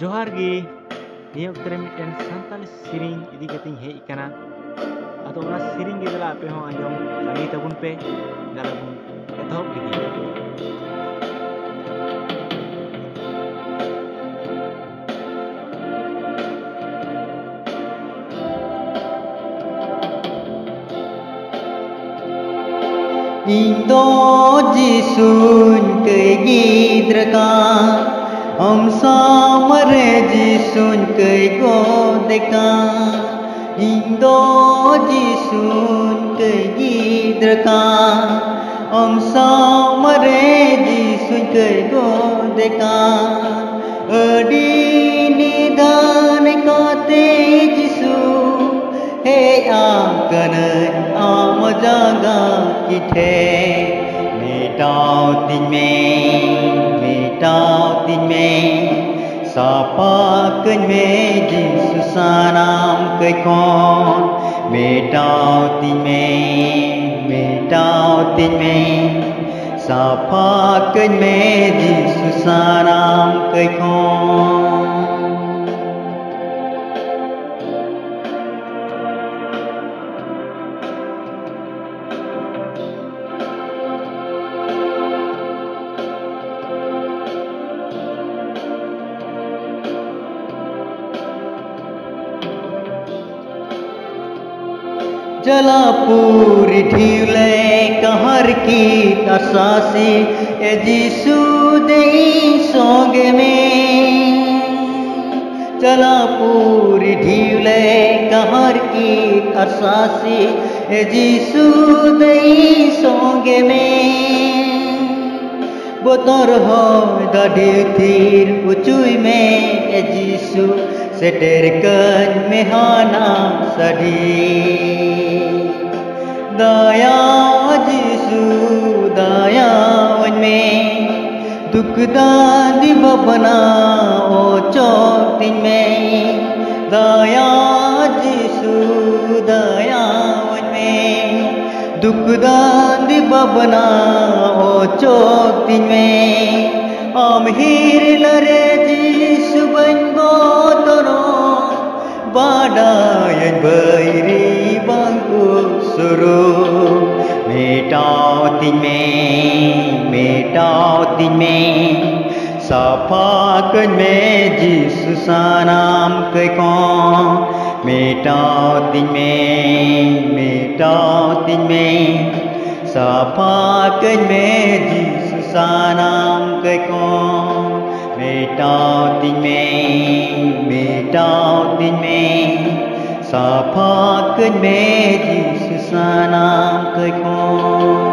जोहार गे निया उतरे मिटन संताल सिरिंग इदी कतिंग हे इकना अतो ओना सिरिंग गे दला आपे हो आंजम सागी तबुन पे दला बुन एतहब लिगी Indo jisun ke gidra om samare jisun ke godeka Indo jisun ke gidra om samare jisun ke godeka adi nidan kate jisu he akan am jaga किठे मिटाओ दिन में सापाकन में जिसु सानाम कई कौन मिटाओ दिन में सापाकन में जिसु सानाम कई कौन जलापुरी ढीले कहर की तसासी ए जिसु दे सोगे में जलापुरी ढीले कहर की तसासी ए जिसु दे सोगे में बोतर हो दाढ़ी तीर उचुई में ए जिसु सेटेरकन मेहाना सदी दया जिसु दया में दुखदा दिबना ओ चौथिन में दया जिसु दया में दुखदा दिबना ओ चौथिन में आम हीर लरे जिसु बंगो बाडायन बैरी बंगु सुरु मेटाओ दिन में सफाकन में जिसु सानाम कई कौन मेटाओ दिन में सफाकन में जिसु सानाम कई कौन मेटाओ दिन में साफाकन में जिसु सानाम कई कौन